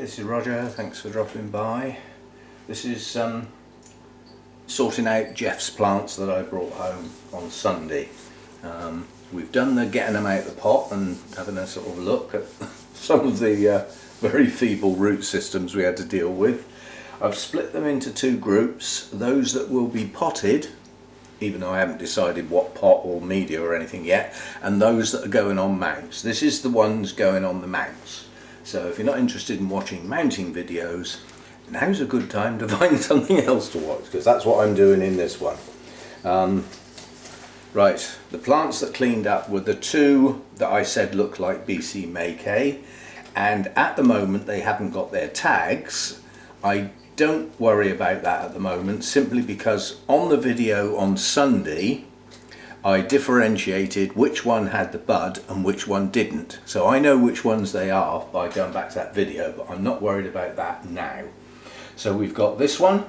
this is Roger, thanks for dropping by. This is sorting out Geoff's plants that I brought home on Sunday. We've done the getting them out of the pot and having a sort of look at some of the very feeble root systems we had to deal with. I've split them into two groups, those that will be potted, even though I haven't decided what pot or media or anything yet, and those that are going on mounts. This is the ones going on the mounts. So if you're not interested in watching mounting videos, now's a good time to find something else to watch, because that's what I'm doing in this one. Right, the plants that cleaned up were the two that I said looked like BC Mackay, and at the moment they haven't got their tags. I don't worry about that at the moment, simply because on the video on Sunday I differentiated which one had the bud and which one didn't. So I know which ones they are by going back to that video, but I'm not worried about that now. So we've got this one,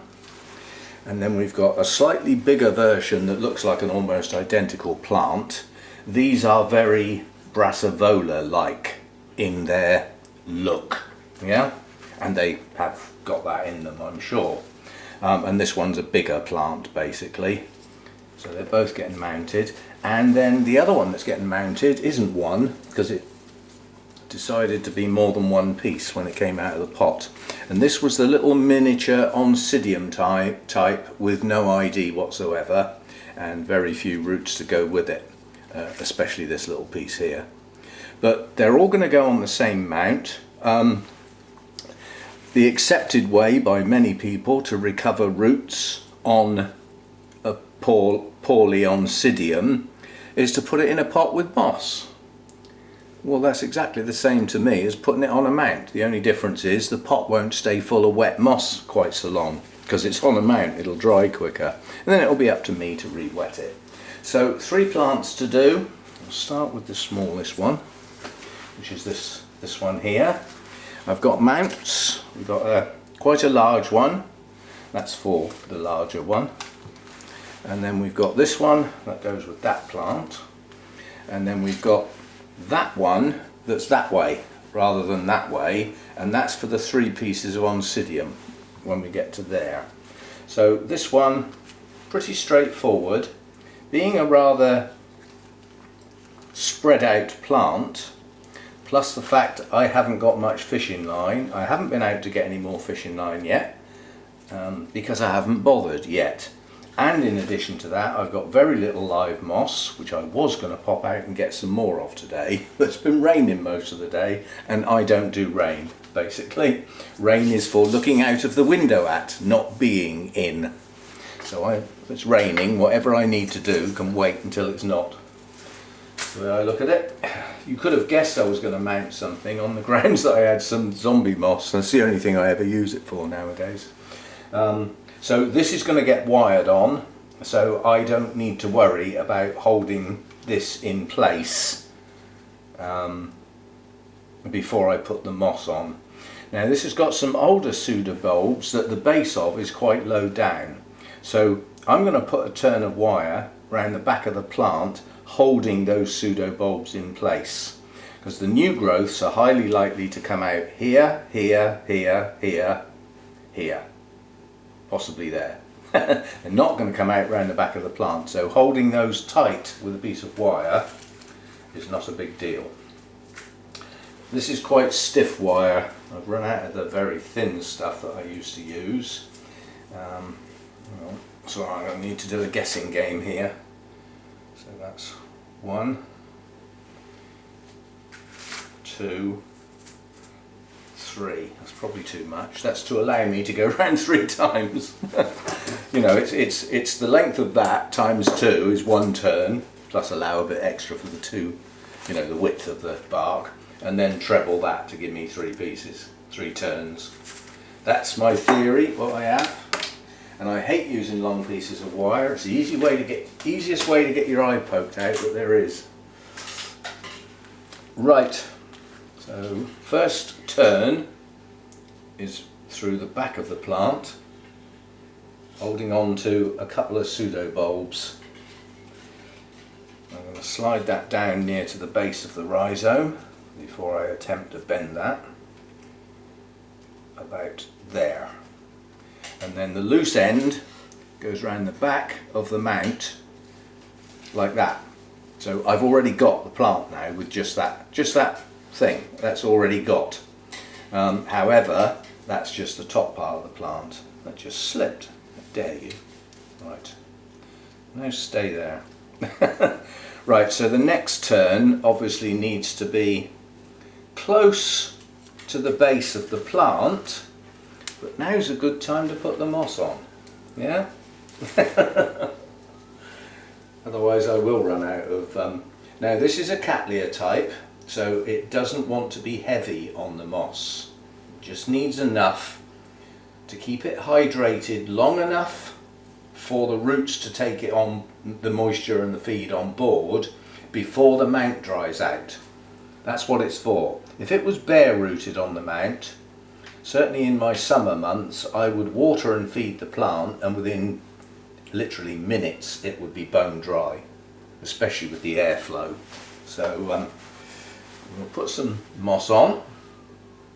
and then we've got a slightly bigger version that looks like an almost identical plant. These are very Brassavola-like in their look, yeah? And they have got that in them, I'm sure. And this one's a bigger plant, basically. So they're both getting mounted, and then the other one that's getting mounted isn't one, because it decided to be more than one piece when it came out of the pot. And this was the little miniature Oncidium type with no ID whatsoever and very few roots to go with it, especially this little piece here. But they're all going to go on the same mount. The accepted way by many people to recover roots on a poorly Oncidium is to put it in a pot with moss. Well, that's exactly the same to me as putting it on a mount. The only difference is the pot won't stay full of wet moss quite so long, because it's on a mount, it'll dry quicker, and then it'll be up to me to re-wet it. So 3 plants to do. I'll start with the smallest one, which is this one here. I've got mounts. We've got quite a large one, that's for the larger one. And then we've got this one that goes with that plant, and then we've got that one that's that way rather than that way, and that's for the 3 pieces of Oncidium when we get to there. So this one, pretty straightforward. Being a rather spread out plant, plus the fact I haven't got much fishing line, I haven't been out to get any more fishing line yet, because I haven't bothered yet. And in addition to that, I've got very little live moss, which I was going to pop out and get some more of today. But it's been raining most of the day, and I don't do rain, basically. Rain is for looking out of the window at, not being in. So if it's raining, whatever I need to do can wait until it's not. The way I look at it, you could have guessed I was going to mount something on the grounds that I had some zombie moss. That's the only thing I ever use it for nowadays. So this is going to get wired on, so I don't need to worry about holding this in place before I put the moss on. Now this has got some older pseudobulbs that the base of is quite low down. So I'm going to put a turn of wire around the back of the plant holding those pseudobulbs in place, because the new growths are highly likely to come out here, here, here, here, here. Possibly there. They're not going to come out round the back of the plant, so holding those tight with a piece of wire is not a big deal. This is quite stiff wire. I've run out of the very thin stuff that I used to use, so I'm going to need to do a guessing game here. So that's 1, 2, 3. That's probably too much. That's to allow me to go around 3 times. You know, it's the length of that times 2 is 1 turn, plus allow a bit extra for the 2, you know, the width of the bark, and then treble that to give me 3 pieces, 3 turns. That's my theory, what I have. And I hate using long pieces of wire. It's the easiest way to get your eye poked out that there is. Right. So first turn is through the back of the plant, holding on to a couple of pseudobulbs. I'm going to slide that down near to the base of the rhizome before I attempt to bend that. about there. And then the loose end goes around the back of the mount like that. So I've already got the plant now with just that thing. That's already got. However, that's just the top part of the plant. That just slipped. I dare you. Right. Now stay there. Right, so the next turn obviously needs to be close to the base of the plant, but now's a good time to put the moss on. Yeah? Otherwise I will run out of... Now this is a Cattleya type, so it doesn't want to be heavy on the moss. It just needs enough to keep it hydrated long enough for the roots to take it on, the moisture and the feed on board, before the mount dries out. That's what it's for. If it was bare rooted on the mount, certainly in my summer months, I would water and feed the plant, and within literally minutes it would be bone dry, especially with the airflow. So we'll put some moss on.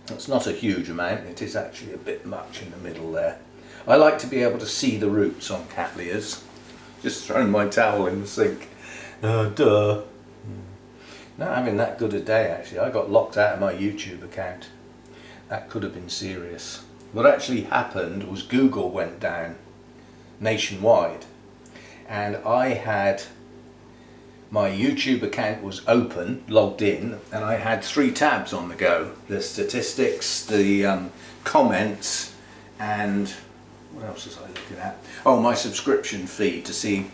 It's not a huge amount, it is actually a bit much in the middle there. I like to be able to see the roots on Cattleyas. Just throwing my towel in the sink. Duh. Not having that good a day actually. I got locked out of my YouTube account. That could have been serious. What actually happened was Google went down nationwide, and I had my YouTube account was open, logged in, and I had 3 tabs on the go. The statistics, the comments, and what else was I looking at? Oh, my subscription feed to see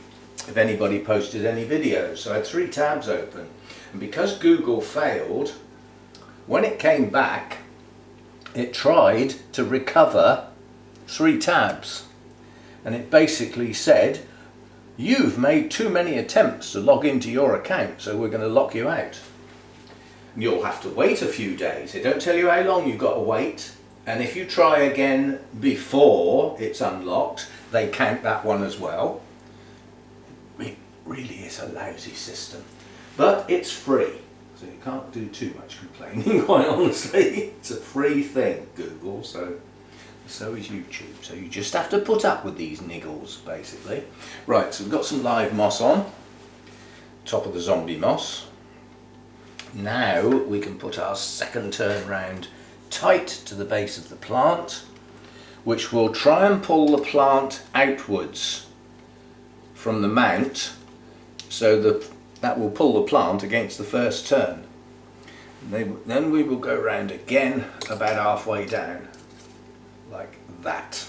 if anybody posted any videos. So I had 3 tabs open, and because Google failed, when it came back, it tried to recover 3 tabs, and it basically said, you've made too many attempts to log into your account, so we're going to lock you out. And you'll have to wait a few days. They don't tell you how long you've got to wait, and if you try again before it's unlocked, they count that one as well. It really is a lousy system, but it's free, so you can't do too much complaining, quite honestly. It's a free thing, Google, so is YouTube. So you just have to put up with these niggles, basically. Right, so we've got some live moss on, top of the zombie moss. Now we can put our second turn round tight to the base of the plant, which will try and pull the plant outwards from the mount, so that will pull the plant against the first turn. Then we will go round again about halfway down, like that.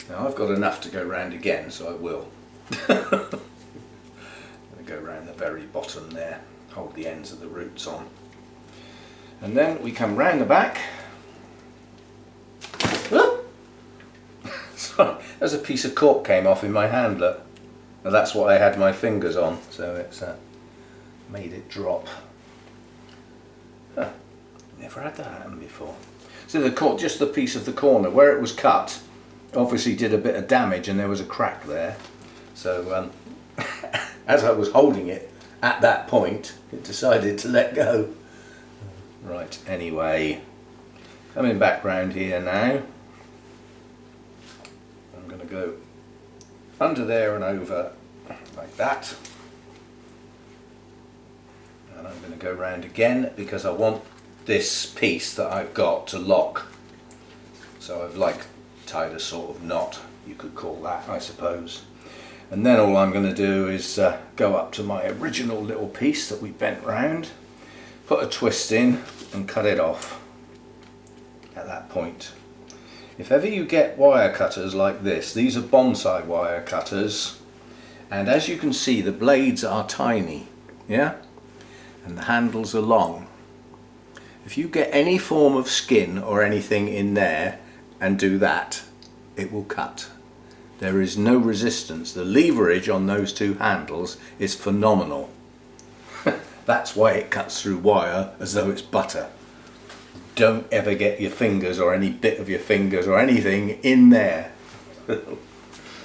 Now I've got enough to go round again, so I will. I'm going to go round the very bottom there, hold the ends of the roots on. And then we come round the back. Sorry, there's a piece of cork came off in my hand, look. Well, that's what I had my fingers on, so it's made it drop. Never had that happen before. So the cork, just the piece of the corner where it was cut, obviously did a bit of damage, and there was a crack there. So as I was holding it at that point, it decided to let go. Right, anyway, coming back round here now, I'm going to go under there and over like that, and I'm going to go round again because I want this piece that I've got to lock. So I've tied a sort of knot, you could call that, I suppose. And then all I'm going to do is go up to my original little piece that we bent round, put a twist in and cut it off at that point. If ever you get wire cutters like this, these are bonsai wire cutters, and as you can see the blades are tiny, yeah, and the handles are long. If you get any form of skin or anything in there and do that, it will cut. There is no resistance. The leverage on those 2 handles is phenomenal. That's why it cuts through wire as though it's butter. Don't ever get your fingers or any bit of your fingers or anything in there. As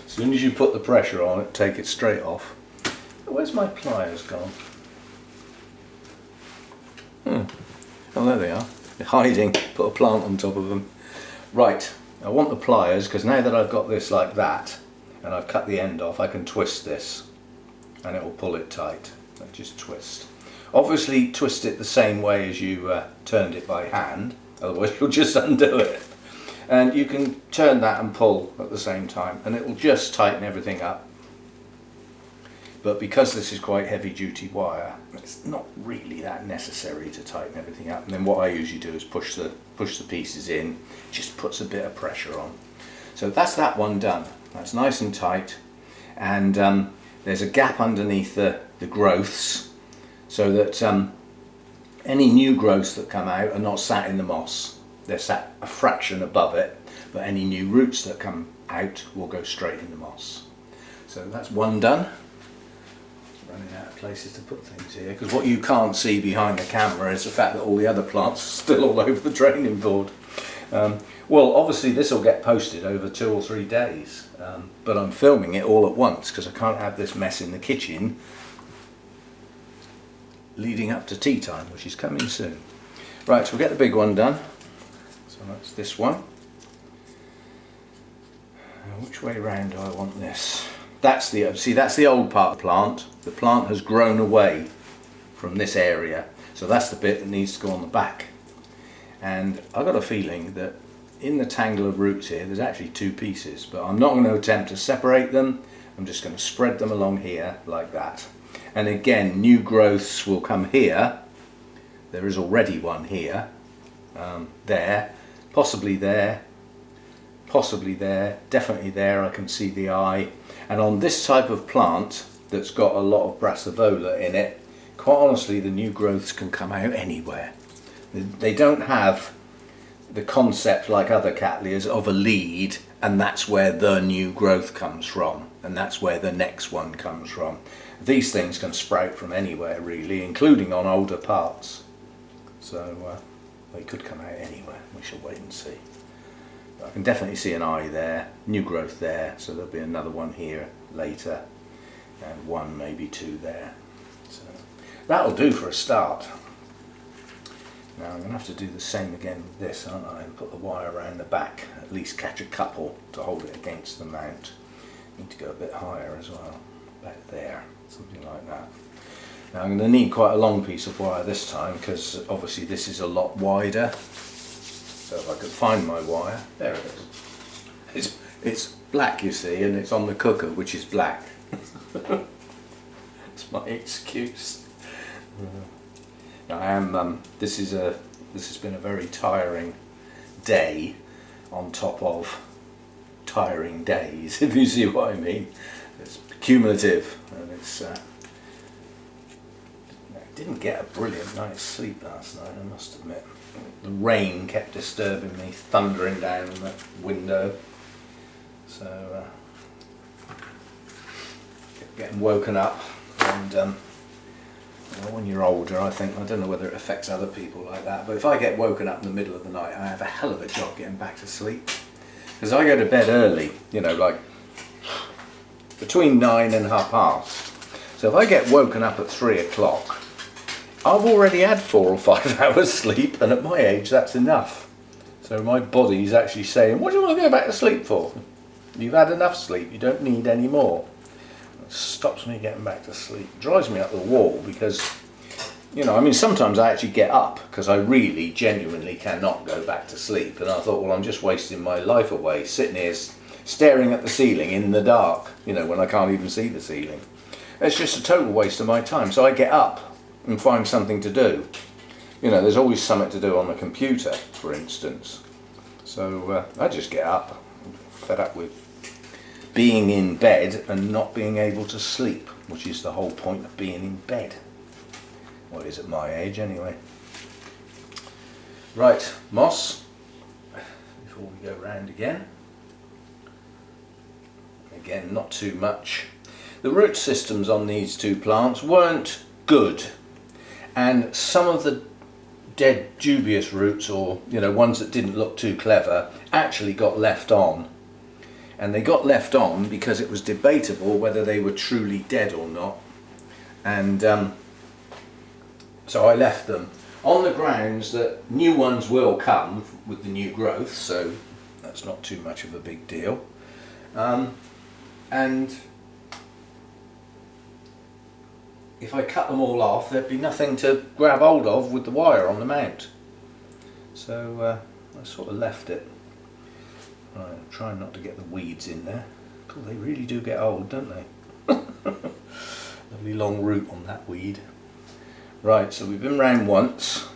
soon as you put the pressure on it, take it straight off. Where's my pliers gone? Oh, there they are. They're hiding. Put a plant on top of them. Right, I want the pliers because now that I've got this like that and I've cut the end off, I can twist this and it will pull it tight. I just twist. Obviously twist it the same way as you turned it by hand, otherwise you'll just undo it. And you can turn that and pull at the same time and it will just tighten everything up. But because this is quite heavy duty wire, it's not really that necessary to tighten everything up. And then what I usually do is push the pieces in, just puts a bit of pressure on. So that's that one done. That's nice and tight, and there's a gap underneath the growths so that any new growths that come out are not sat in the moss. They're sat a fraction above it, but any new roots that come out will go straight in the moss. So that's one done. Running out of places to put things here, because what you can't see behind the camera is the fact that all the other plants are still all over the draining board. Well, obviously this will get posted over 2 or 3 days, but I'm filming it all at once because I can't have this mess in the kitchen leading up to tea time, which is coming soon. Right, so we'll get the big one done. So that's this one. Now, which way round do I want this? That's the old part of the plant. The plant has grown away from this area, so that's the bit that needs to go on the back. And I've got a feeling that in the tangle of roots here there's actually 2 pieces, but I'm not going to attempt to separate them. I'm just going to spread them along here like that. And again, new growths will come here. There is already one here, there, possibly there, definitely there. I can see the eye. And on this type of plant that's got a lot of brassivola in it, quite honestly the new growths can come out anywhere. They don't have the concept like other cattleyas of a lead and that's where the new growth comes from and that's where the next one comes from. These things can sprout from anywhere really, including on older parts. So they could come out anywhere. We shall wait and see. I can definitely see an eye there, new growth there, so there'll be another one here later, and 1, maybe 2 there. So that'll do for a start. Now I'm going to have to do the same again with this, aren't I, and put the wire around the back, at least catch a couple to hold it against the mount. Need to go a bit higher as well, about there, something like that. Now I'm going to need quite a long piece of wire this time, because obviously this is a lot wider. So if I could find my wire, there it is. It's black, you see, and it's on the cooker, which is black. That's my excuse. Now this has been a very tiring day on top of tiring days, if you see what I mean. It's cumulative, and it's. I didn't get a brilliant night's sleep last night, I must admit. The rain kept disturbing me, thundering down the window, so kept getting woken up. And when you're older, I don't know whether it affects other people like that, but if I get woken up in the middle of the night, I have a hell of a job getting back to sleep, because I go to bed early, you know, like between 9 and 30. So if I get woken up at 3 o'clock, I've already had 4 or 5 hours sleep, and at my age that's enough. So my body's actually saying, what do you want to go back to sleep for? You've had enough sleep, you don't need any more. It stops me getting back to sleep. It drives me up the wall because, you know, I mean, sometimes I actually get up because I really genuinely cannot go back to sleep, and I thought, well, I'm just wasting my life away sitting here staring at the ceiling in the dark, you know, when I can't even see the ceiling. It's just a total waste of my time. So I get up and find something to do. You know, there's always something to do on the computer, for instance. So I just get up, I'm fed up with being in bed and not being able to sleep, which is the whole point of being in bed. Well, it is at my age anyway. Right, moss, before we go round again. Again, not too much. The root systems on these 2 plants weren't good, and some of the dead dubious roots, or you know, ones that didn't look too clever, actually got left on. And they got left on because it was debatable whether they were truly dead or not, and so I left them on the grounds that new ones will come with the new growth, so that's not too much of a big deal. And if I cut them all off, there'd be nothing to grab hold of with the wire on the mount. So I sort of left it. Right, I'm trying not to get the weeds in there. God, they really do get old, don't they? Lovely long root on that weed. Right, so we've been round once,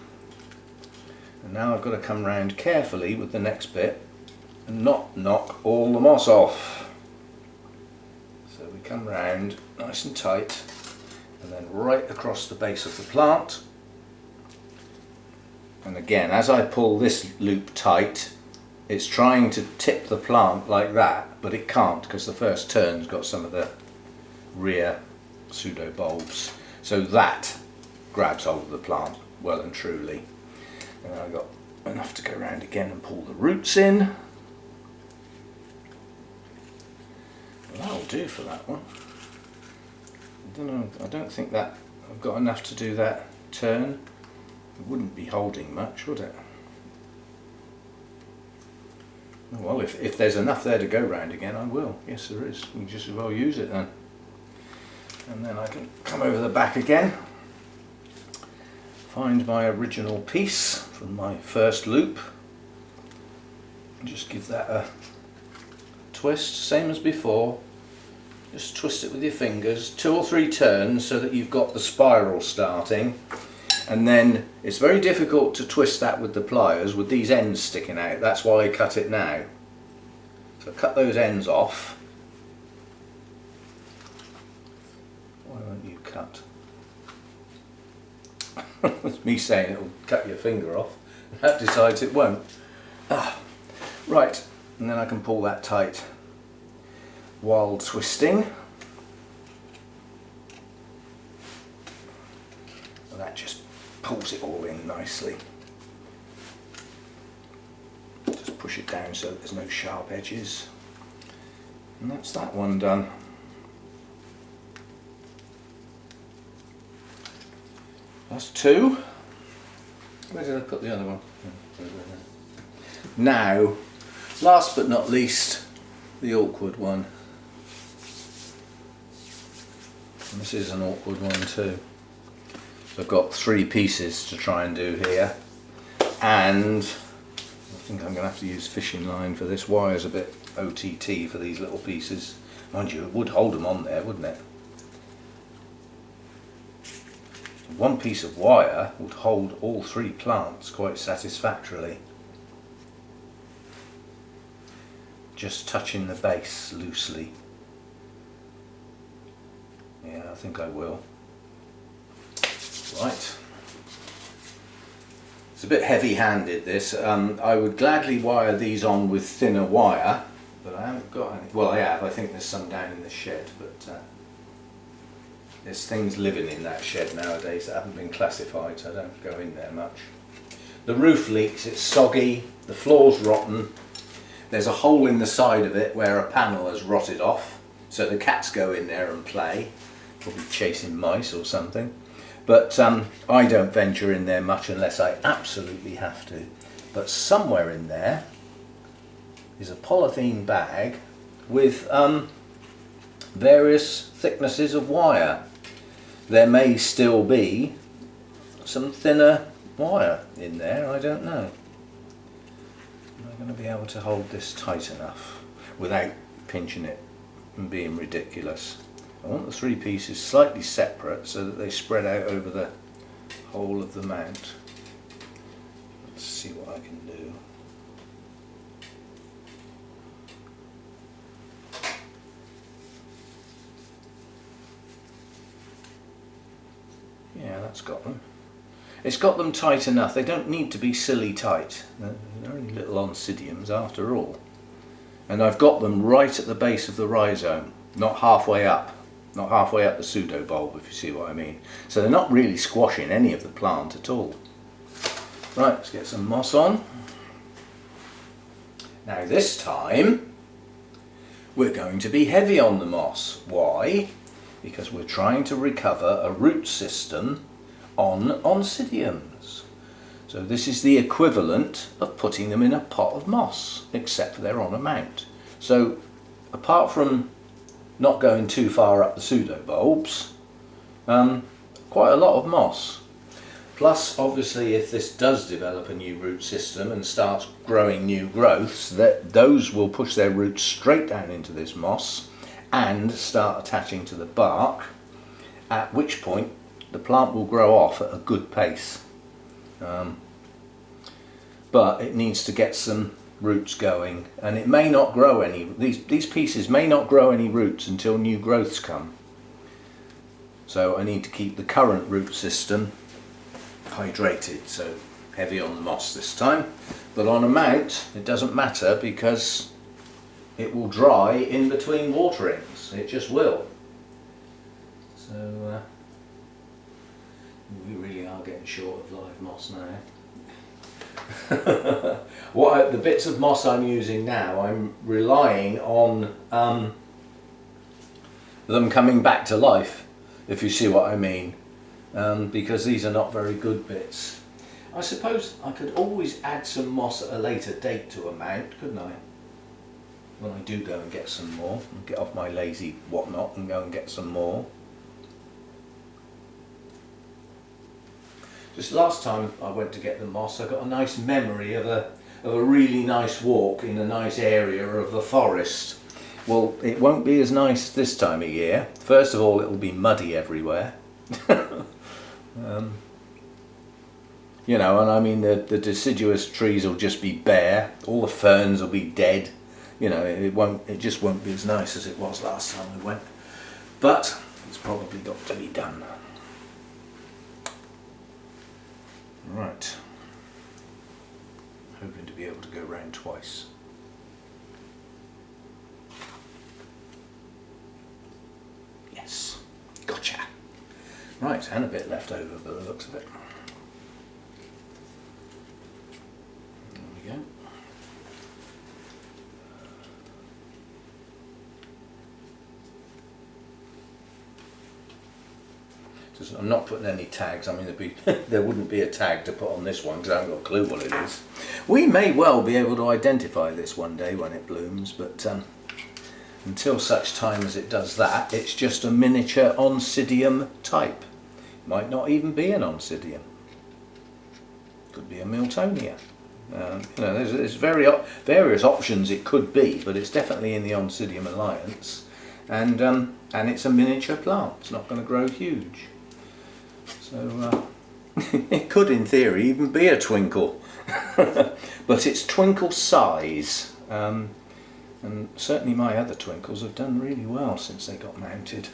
and now I've got to come round carefully with the next bit and not knock all the moss off. So we come round nice and tight, and then right across the base of the plant. And again, as I pull this loop tight, it's trying to tip the plant like that, but it can't because the first turn's got some of the rear pseudo bulbs. So that grabs hold of the plant well and truly. And I've got enough to go around again and pull the roots in. Well, that'll do for that one. I don't think that I've got enough to do that turn. It wouldn't be holding much, would it? Well, if there's enough there to go round again, I will. Yes, there is. You can just as well use it then. And then I can come over the back again, find my original piece from my first loop, and just give that a twist, same as before. Just twist it with your fingers, 2 or 3 turns so that you've got the spiral starting. And then it's very difficult to twist that with the pliers with these ends sticking out. That's why I cut it now. So cut those ends off. Why won't you cut? It's me saying it'll cut your finger off. That decides it won't. Right, and then I can pull that tight while twisting. And that just pulls it all in nicely. Just push it down so that there's no sharp edges. And that's that one done. That's 2. Where did I put the other one? Now, last but not least, the awkward one. And this is an awkward one too. So I've got 3 pieces to try and do here, and I think I'm going to have to use fishing line for this. Wire's a bit OTT for these little pieces. Mind you, it would hold them on there, wouldn't it? One piece of wire would hold all 3 plants quite satisfactorily. Just touching the base loosely. Yeah, I think I will. Right. It's a bit heavy-handed, this. I would gladly wire these on with thinner wire, but I haven't got any. Well, I have. I think there's some down in the shed, but there's things living in that shed nowadays that haven't been classified, so I don't go in there much. The roof leaks, it's soggy, the floor's rotten. There's a hole in the side of it where a panel has rotted off, so the cats go in there and play, probably chasing mice or something. But I don't venture in there much unless I absolutely have to. But somewhere in there is a polythene bag with various thicknesses of wire. There may still be some thinner wire in there, I don't know. Am I going to be able to hold this tight enough without pinching it and being ridiculous? I want the 3 pieces slightly separate so that they spread out over the whole of the mount. Let's see what I can do. Yeah, that's got them. It's got them tight enough. They don't need to be silly tight. They're only little oncidiums after all. And I've got them right at the base of the rhizome, not halfway up. Not halfway up the pseudo bulb, if you see what I mean. So they're not really squashing any of the plant at all. Right, let's get some moss on. Now this time we're going to be heavy on the moss. Why? Because we're trying to recover a root system on oncidiums. So this is the equivalent of putting them in a pot of moss, except they're on a mount. So apart from not going too far up the pseudobulbs, quite a lot of moss. Plus, obviously, if this does develop a new root system and starts growing new growths, those will push their roots straight down into this moss and start attaching to the bark, at which point the plant will grow off at a good pace. But it needs to get some roots going, and it may not grow any, these pieces may not grow any roots until new growths come. So I need to keep the current root system hydrated, so heavy on the moss this time. But on a mount it doesn't matter, because it will dry in between waterings, it just will. So we really are getting short of live moss now. The bits of moss I'm using now, I'm relying on them coming back to life, if you see what I mean, because these are not very good bits. I suppose I could always add some moss at a later date to a mount, couldn't I? When I do go and get some more, and get off my lazy whatnot and go and get some more. Just last time I went to get the moss, I got a nice memory of a really nice walk in a nice area of the forest. Well, it won't be as nice this time of year. First of all, it will be muddy everywhere. You know, and I mean the deciduous trees will just be bare. All the ferns will be dead. You know, it just won't be as nice as it was last time we went. But it's probably got to be done. Right. Hoping to be able to go round twice. Yes. Gotcha. Right, and a bit left over by the looks of it. There we go. I'm not putting any tags. I mean, there wouldn't be a tag to put on this one because I haven't got a clue what it is. We may well be able to identify this one day when it blooms, but until such time as it does that, it's just a miniature Oncidium type. Might not even be an Oncidium. Could be a Miltonia. You know, there's various options it could be, but it's definitely in the Oncidium alliance, and it's a miniature plant. It's not going to grow huge. So it could, in theory, even be a twinkle, but it's twinkle size, and certainly my other twinkles have done really well since they got mounted.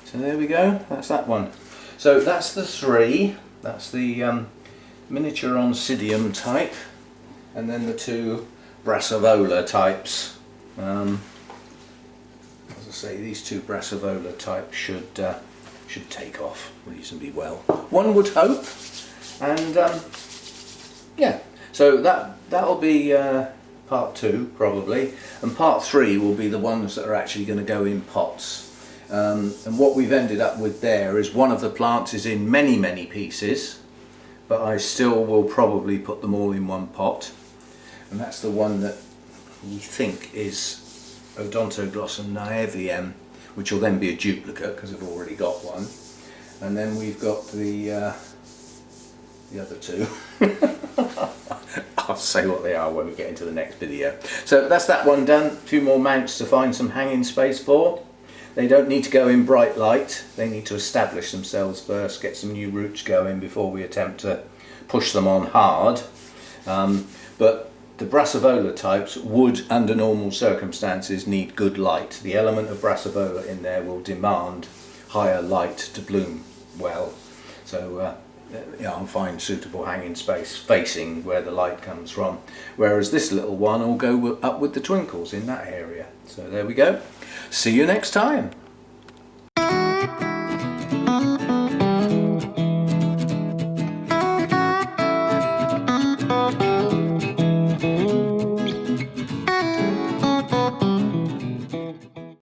So there we go, that's that one. So that's the three. That's the miniature Oncidium type, and then the two Brassivola types. As I say, these two Brassivola types should take off reasonably well, one would hope. And yeah, so that'll be part 2 probably, and part 3 will be the ones that are actually going to go in pots. And what we've ended up with there is one of the plants is in many pieces, but I still will probably put them all in one pot, and that's the one that we think is Odontoglossum naeviem, which will then be a duplicate because I've already got one. And then we've got the other two. I'll say what they are when we get into the next video. So that's that one done. A few more mounts to find some hanging space for. They don't need to go in bright light. They need to establish themselves first, get some new roots going before we attempt to push them on hard. But the Brassivola types would, under normal circumstances, need good light. The element of Brassivola in there will demand higher light to bloom well. So yeah, I'll find suitable hanging space facing where the light comes from. Whereas this little one will go up with the twinkles in that area. So there we go. See you next time.